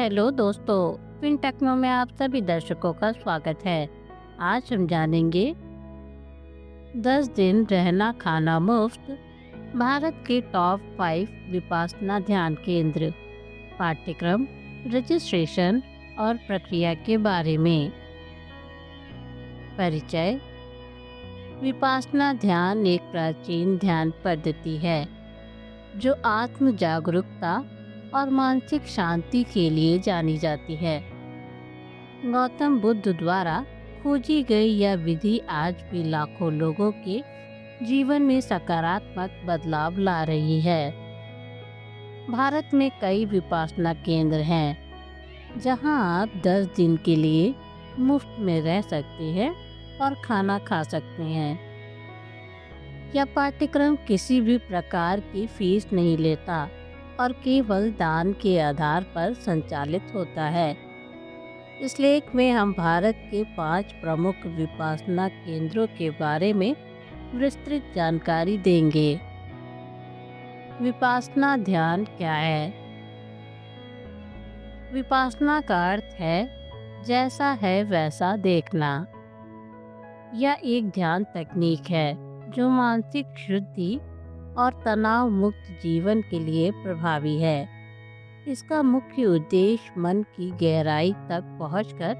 Hello दोस्तों, फिनटेक्नो में आप सभी दर्शकों का स्वागत है। आज हम जानेंगे 10 दिन रहना खाना मुफ्त, भारत के टॉप 5 विपासना ध्यान केंद्र, पाठ्यक्रम, रजिस्ट्रेशन और प्रक्रिया के बारे में। परिचय। विपासना ध्यान एक प्राचीन ध्यान पद्धति है जो आत्म जागरूकता और मानसिक शांति के लिए जानी जाती है। गौतम बुद्ध द्वारा खोजी गई यह विधि आज भी लाखों लोगों के जीवन में सकारात्मक बदलाव ला रही है। भारत में कई विपासना केंद्र हैं जहां आप 10 दिन के लिए मुफ्त में रह सकते हैं और खाना खा सकते हैं। यह पाठ्यक्रम किसी भी प्रकार की फीस नहीं लेता और केवल दान के आधार पर संचालित होता है। इस लेख में हम भारत के 5 प्रमुख विपासना केंद्रों के बारे में विस्तृत जानकारी देंगे। विपासना ध्यान क्या है? विपासना का अर्थ है जैसा है वैसा देखना। यह एक ध्यान तकनीक है जो मानसिक शुद्धि और तनाव मुक्त जीवन के लिए प्रभावी है। इसका मुख्य उद्देश्य मन की गहराई तक पहुंचकर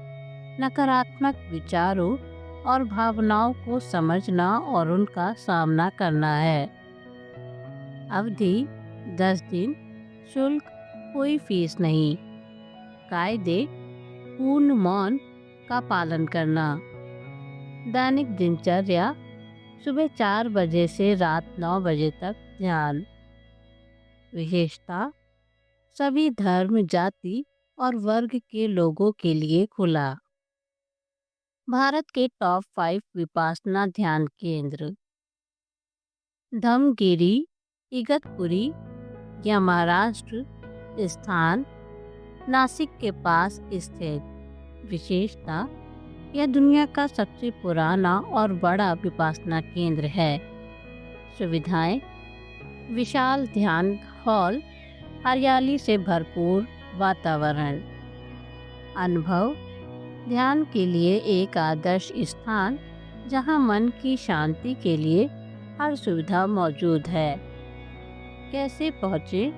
नकारात्मक विचारों और भावनाओं को समझना और उनका सामना करना है। अवधि 10 दिन, शुल्क कोई फीस नहीं, कायदे पूर्ण मौन का पालन करना, दैनिक दिनचर्या सुबह 4 बजे से रात 9 बजे तक ध्यान। विशेषता सभी धर्म, जाति और वर्ग के लोगों के लिए खुला। भारत के टॉप 5 विपासना ध्यान केंद्र। धम्मगिरी, इगतपुरी या महाराष्ट्र स्थान, नासिक के पास स्थित। विशेषता यह दुनिया का सबसे पुराना और बड़ा विपासना केंद्र है। सुविधाएं विशाल ध्यान हॉल, हरियाली से भरपूर वातावरण। अनुभव ध्यान के लिए एक आदर्श स्थान जहां मन की शांति के लिए हर सुविधा मौजूद है। कैसे पहुँचे?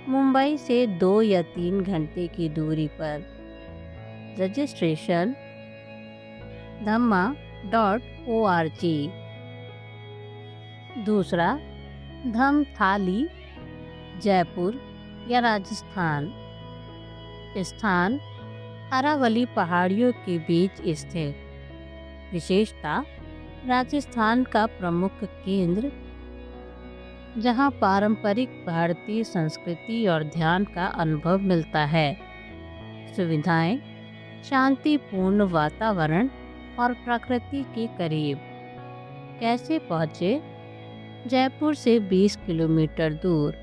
मुंबई से 2 या 3 घंटे की दूरी पर। Registration dhamma.org। दूसरा, धम्मथाली, जयपुर या राजस्थान। स्थान अरावली पहाड़ियों के बीच स्थित। विशेषता राजस्थान का प्रमुख केंद्र जहां पारंपरिक भारतीय संस्कृति और ध्यान का अनुभव मिलता है। सुविधाएं शांतिपूर्ण वातावरण और प्रकृति के करीब। कैसे पहुँचे? जयपुर से 20 किलोमीटर दूर।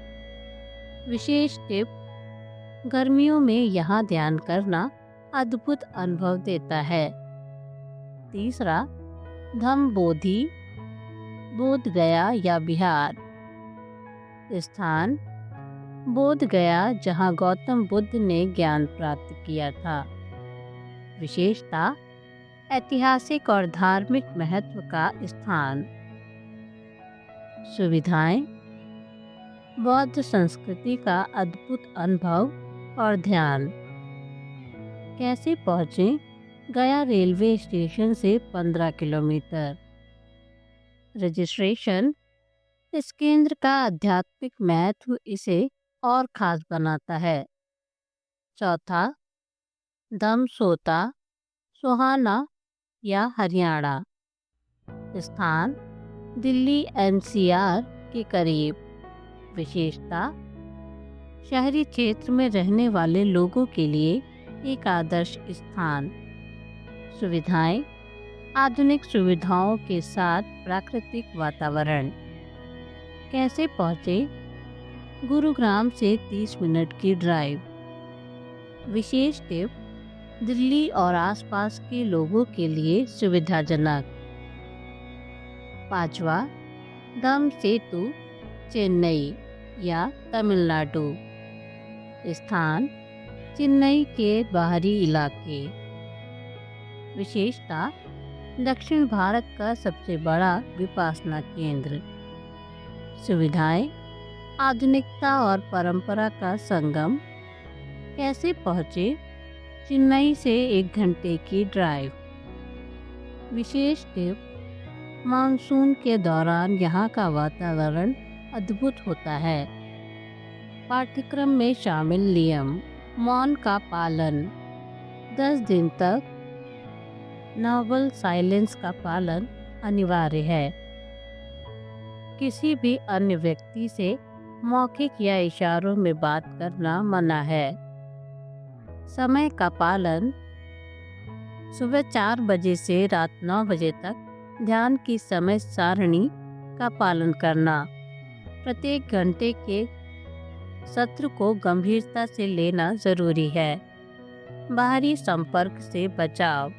विशेष टिप, गर्मियों में यहाँ ध्यान करना अद्भुत अनुभव देता है। तीसरा, धम्मबोधि, बोध गया या बिहार। स्थान बोध गया जहाँ गौतम बुद्ध ने ज्ञान प्राप्त किया था। विशेषता ऐतिहासिक और धार्मिक महत्व का स्थान। सुविधाएं बौद्ध संस्कृति का अद्भुत अनुभव और ध्यान। कैसे पहुँचें? गया रेलवे स्टेशन से 15 किलोमीटर। रजिस्ट्रेशन इस केंद्र का आध्यात्मिक महत्व इसे और खास बनाता है। चौथा, धम्मसोता, सोहाना या हरियाणा। स्थान दिल्ली एनसीआर के करीब। विशेषता शहरी क्षेत्र में रहने वाले लोगों के लिए एक आदर्श स्थान। सुविधाएं आधुनिक सुविधाओं के साथ प्राकृतिक वातावरण। कैसे पहुँचे? गुरुग्राम से 30 मिनट की ड्राइव। विशेष टिप, दिल्ली और आसपास के लोगों के लिए सुविधाजनक। पांचवा, धम्म सेतु, चेन्नई या तमिलनाडु। स्थान चेन्नई के बाहरी इलाके। विशेषता, दक्षिण भारत का सबसे बड़ा विपासना केंद्र। सुविधाएं, आधुनिकता और परंपरा का संगम। कैसे पहुँचे? चेन्नई से 1 घंटे की ड्राइव। विशेष टिप, मानसून के दौरान यहाँ का वातावरण अद्भुत होता है। पाठ्यक्रम में शामिल नियम, मौन का पालन, 10 दिन तक नॉबल साइलेंस का पालन अनिवार्य है। किसी भी अन्य व्यक्ति से मौखिक या इशारों में बात करना मना है। समय का पालन, सुबह 4 बजे से रात 9 बजे तक ध्यान की समय सारणी का पालन करना। प्रत्येक घंटे के सत्र को गंभीरता से लेना जरूरी है। बाहरी संपर्क से बचाव,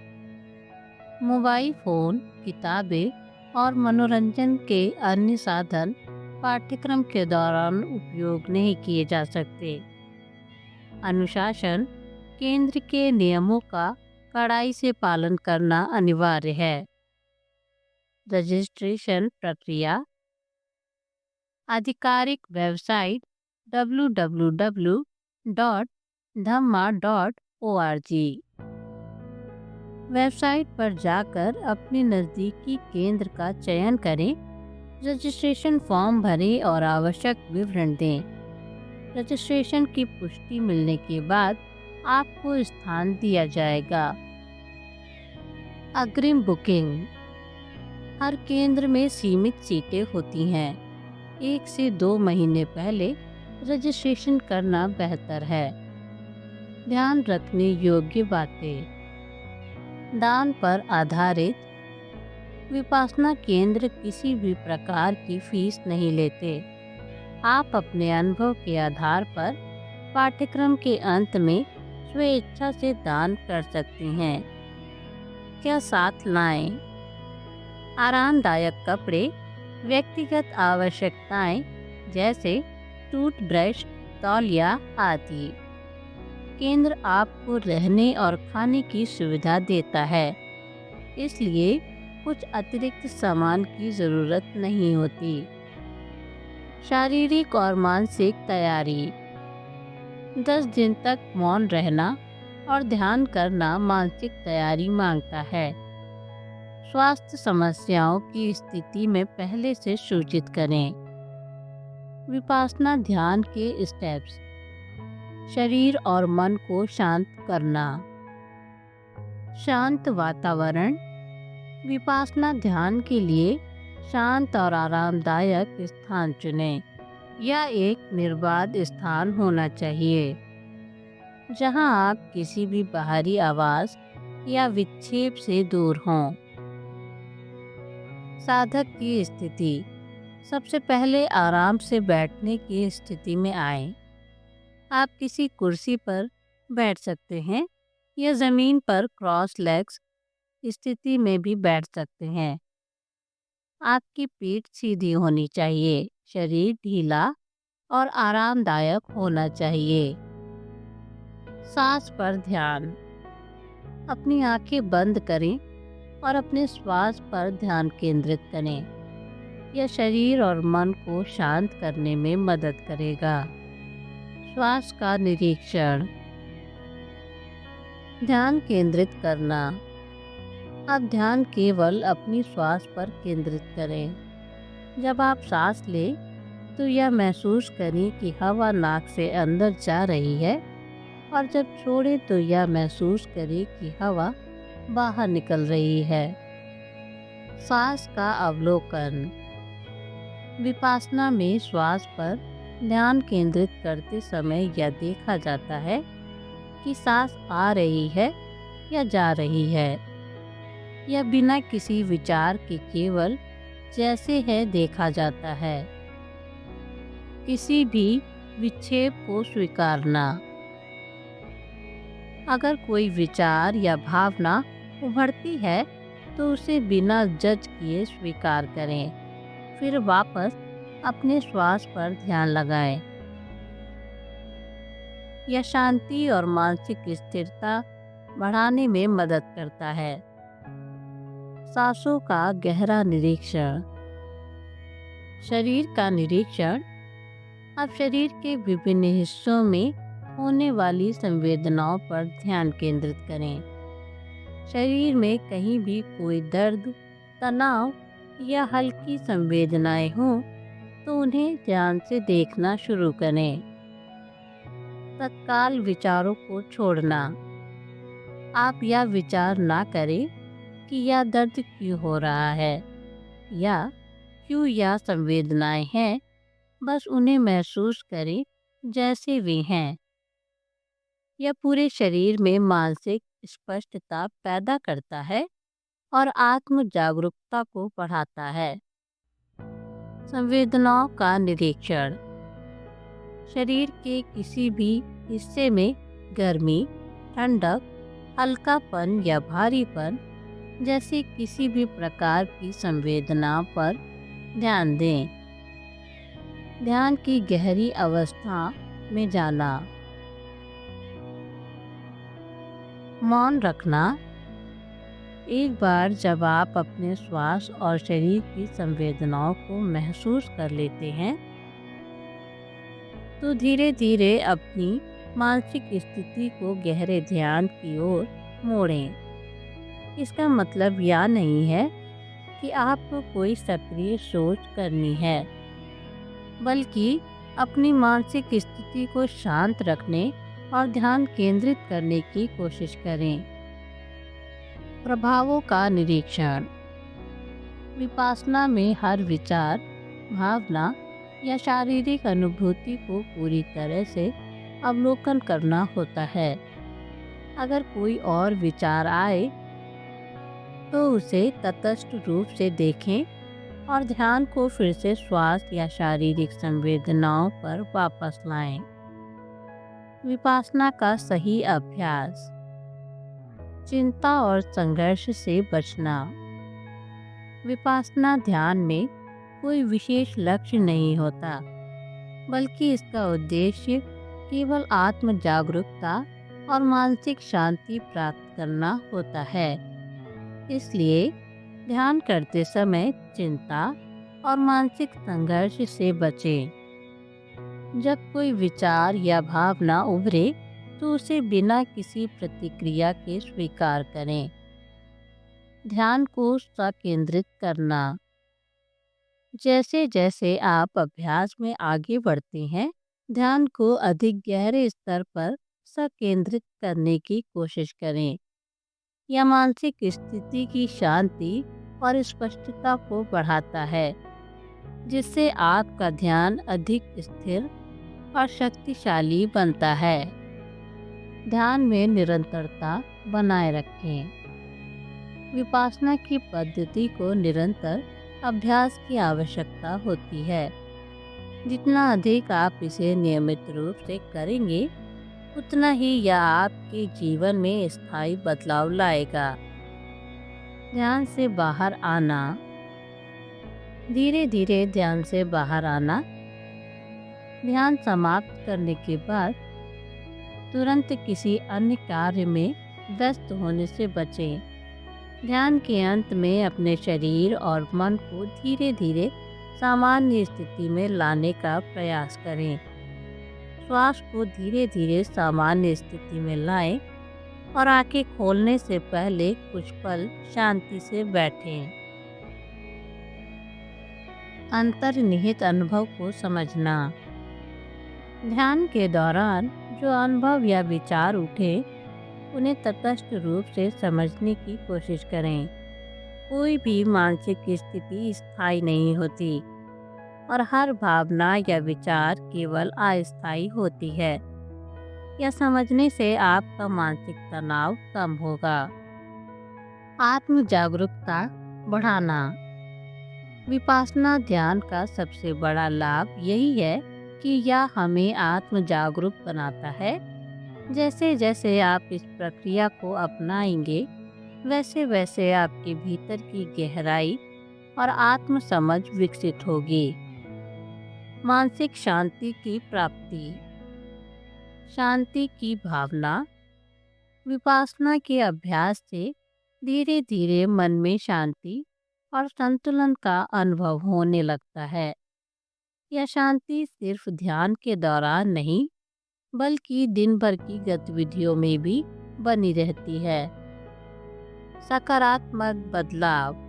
मोबाइल फोन, किताबें और मनोरंजन के अन्य साधन पाठ्यक्रम के दौरान उपयोग नहीं किए जा सकते। अनुशासन, केंद्र के नियमों का कड़ाई से पालन करना अनिवार्य है। रजिस्ट्रेशन प्रक्रिया, आधिकारिक वेबसाइट www.dhamma.org। वेबसाइट पर जाकर अपने नज़दीकी केंद्र का चयन करें, रजिस्ट्रेशन फॉर्म भरें और आवश्यक विवरण दें। रजिस्ट्रेशन की पुष्टि मिलने के बाद आपको स्थान दिया जाएगा। अग्रिम बुकिंग, हर केंद्र में सीमित सीटें होती हैं। 1 से 2 महीने पहले रजिस्ट्रेशन करना बेहतर है। ध्यान रखने योग्य बातें, दान पर आधारित, विपासना केंद्र किसी भी प्रकार की फीस नहीं लेते। आप अपने अनुभव के आधार पर पाठ्यक्रम के अंत में स्वेच्छा से दान कर सकती हैं। क्या साथ लाएं? आरामदायक कपड़े, व्यक्तिगत आवश्यकताएं जैसे टूथब्रश, तौलिया आदि। केंद्र आपको रहने और खाने की सुविधा देता है, इसलिए कुछ अतिरिक्त सामान की ज़रूरत नहीं होती। शारीरिक और मानसिक तैयारी, 10 दिन तक मौन रहना और ध्यान करना मानसिक तैयारी मांगता है। स्वास्थ्य समस्याओं की स्थिति में पहले से सूचित करें। विपासना ध्यान के स्टेप्स, शरीर और मन को शांत करना। शांत वातावरण, विपासना ध्यान के लिए शांत और आरामदायक स्थान चुनें। यह एक निर्बाध स्थान होना चाहिए जहां आप किसी भी बाहरी आवाज़ या विक्षेप से दूर हों। साधक की स्थिति, सबसे पहले आराम से बैठने की स्थिति में आएं। आप किसी कुर्सी पर बैठ सकते हैं या ज़मीन पर क्रॉस लेग्स स्थिति में भी बैठ सकते हैं। आपकी पीठ सीधी होनी चाहिए, शरीर ढीला और आरामदायक होना चाहिए। सांस पर ध्यान, अपनी आंखें बंद करें और अपने श्वास पर ध्यान केंद्रित करें। यह शरीर और मन को शांत करने में मदद करेगा। श्वास का निरीक्षण, ध्यान केंद्रित करना। अब ध्यान केवल अपनी श्वास पर केंद्रित करें। जब आप सांस लें तो यह महसूस करें कि हवा नाक से अंदर जा रही है और जब छोड़ें तो यह महसूस करें कि हवा बाहर निकल रही है। सांस का अवलोकन, विपासना में श्वास पर ध्यान केंद्रित करते समय यह देखा जाता है कि सांस आ रही है या जा रही है। यह बिना किसी विचार के केवल जैसे है देखा जाता है। किसी भी विक्षेप को स्वीकारना, अगर कोई विचार या भावना उभरती है तो उसे बिना जज किए स्वीकार करें। फिर वापस अपने श्वास पर ध्यान लगाएं। यह शांति और मानसिक स्थिरता बढ़ाने में मदद करता है। सांसों का गहरा निरीक्षण। शरीर का निरीक्षण। अब शरीर के विभिन्न हिस्सों में होने वाली संवेदनाओं पर ध्यान केंद्रित करें। शरीर में कहीं भी कोई दर्द, तनाव या हल्की संवेदनाएं हों तो उन्हें ध्यान से देखना शुरू करें। तत्काल विचारों को छोड़ना। आप यह विचार ना करें कि यह दर्द क्यों हो रहा है या क्यों यह संवेदनाएं हैं, बस उन्हें महसूस करें जैसे वे हैं। यह पूरे शरीर में मानसिक स्पष्टता पैदा करता है और आत्म जागरूकता को बढ़ाता है। संवेदनाओं का निरीक्षण। शरीर के किसी भी हिस्से में गर्मी, ठंडक, हल्कापन या भारीपन जैसी किसी भी प्रकार की संवेदना पर ध्यान दें। ध्यान की गहरी अवस्था में जाना। मौन रखना। एक बार जब आप अपने श्वास और शरीर की संवेदनाओं को महसूस कर लेते हैं तो धीरे धीरे अपनी मानसिक स्थिति को गहरे ध्यान की ओर मोड़ें। इसका मतलब यह नहीं है कि आपको कोई सक्रिय सोच करनी है, बल्कि अपनी मानसिक स्थिति को शांत रखने और ध्यान केंद्रित करने की कोशिश करें। प्रभावों का निरीक्षण। विपासना में हर विचार, भावना या शारीरिक अनुभूति को पूरी तरह से अवलोकन करना होता है। अगर कोई और विचार आए तो उसे तटस्थ रूप से देखें और ध्यान को फिर से श्वास या शारीरिक संवेदनाओं पर वापस लाएं। विपासना का सही अभ्यास। चिंता और संघर्ष से बचना। विपासना ध्यान में कोई विशेष लक्ष्य नहीं होता, बल्कि इसका उद्देश्य केवल आत्म जागरूकता और मानसिक शांति प्राप्त करना होता है। इसलिए ध्यान करते समय चिंता और मानसिक संघर्ष से बचें। जब कोई विचार या भावना उभरे तो उसे बिना किसी प्रतिक्रिया के स्वीकार करें। ध्यान को सकेंद्रित करना। जैसे जैसे आप अभ्यास में आगे बढ़ते हैं, ध्यान को अधिक गहरे स्तर पर सकेंद्रित करने की कोशिश करें। यह मानसिक स्थिति की शांति और स्पष्टता को बढ़ाता है, जिससे आपका ध्यान अधिक स्थिर और शक्तिशाली बनता है। ध्यान में निरंतरता बनाए रखें। विपासना की पद्धति को निरंतर अभ्यास की आवश्यकता होती है। जितना अधिक आप इसे नियमित रूप से करेंगे, उतना ही यह आपके जीवन में स्थायी बदलाव लाएगा। ध्यान से बाहर आना। धीरे धीरे ध्यान से बाहर आना। ध्यान समाप्त करने के बाद तुरंत किसी अन्य कार्य में व्यस्त होने से बचें। ध्यान के अंत में अपने शरीर और मन को धीरे धीरे सामान्य स्थिति में लाने का प्रयास करें। श्वास को धीरे धीरे सामान्य स्थिति में लाएं और आंखें खोलने से पहले कुछ पल शांति से बैठें। अंतर्निहित अनुभव को समझना। ध्यान के दौरान जो अनुभव या विचार उठे, उन्हें तटस्थ रूप से समझने की कोशिश करें। कोई भी मानसिक स्थिति स्थायी नहीं होती और हर भावना या विचार केवल अस्थायी होती है। यह समझने से आपका मानसिक तनाव कम होगा। आत्म जागरूकता बढ़ाना। विपासना ध्यान का सबसे बड़ा लाभ यही है कि यह हमें आत्म जागरूक बनाता है। जैसे जैसे आप इस प्रक्रिया को अपनाएंगे, वैसे वैसे आपके भीतर की गहराई और आत्म समझ विकसित होगी। मानसिक शांति की प्राप्ति। शांति की भावना विपासना के अभ्यास से धीरे धीरे मन में शांति और संतुलन का अनुभव होने लगता है। यह शांति सिर्फ ध्यान के दौरान नहीं, बल्कि दिन भर की गतिविधियों में भी बनी रहती है। सकारात्मक बदलाव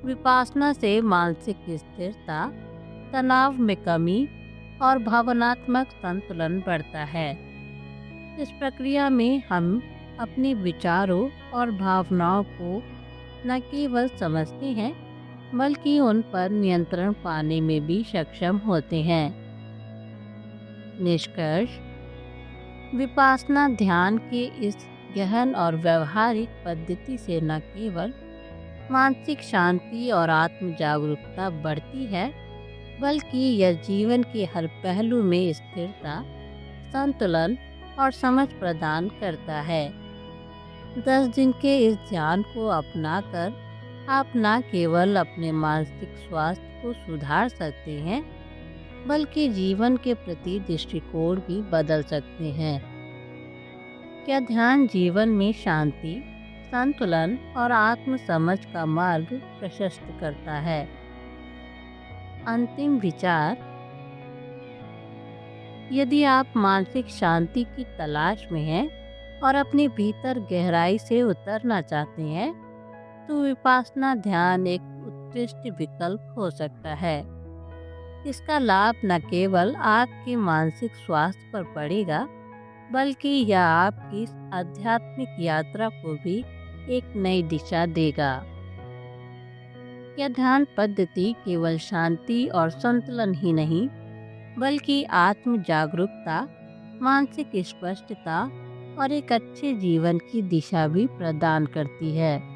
विपासना से मानसिक स्थिरता, तनाव में कमी और भावनात्मक संतुलन बढ़ता है। इस प्रक्रिया में हम अपने विचारों और भावनाओं को न केवल समझते हैं, बल्कि उन पर नियंत्रण पाने में भी सक्षम होते हैं। निष्कर्ष, विपासना ध्यान के इस गहन और व्यवहारिक पद्धति से न केवल मानसिक शांति और आत्म जागरूकता बढ़ती है, बल्कि यह जीवन के हर पहलू में स्थिरता, संतुलन और समझ प्रदान करता है। 10 दिन के इस ध्यान को अपनाकर आप न केवल अपने मानसिक स्वास्थ्य को सुधार सकते हैं, बल्कि जीवन के प्रति दृष्टिकोण भी बदल सकते हैं। क्या ध्यान जीवन में शांति, संतुलन और आत्म समझ का मार्ग प्रशस्त करता है? अंतिम विचार, यदि आप मानसिक शांति की तलाश में हैं और अपने भीतर गहराई से उतरना चाहते हैं, तो विपासना ध्यान एक उत्कृष्ट विकल्प हो सकता है। इसका लाभ न केवल आपके मानसिक स्वास्थ्य पर पड़ेगा, बल्कि यह आपकी आध्यात्मिक यात्रा को भी एक नई दिशा देगा। यह ध्यान पद्धति केवल शांति और संतुलन ही नहीं, बल्कि आत्म जागरूकता, मानसिक स्पष्टता और एक अच्छे जीवन की दिशा भी प्रदान करती है।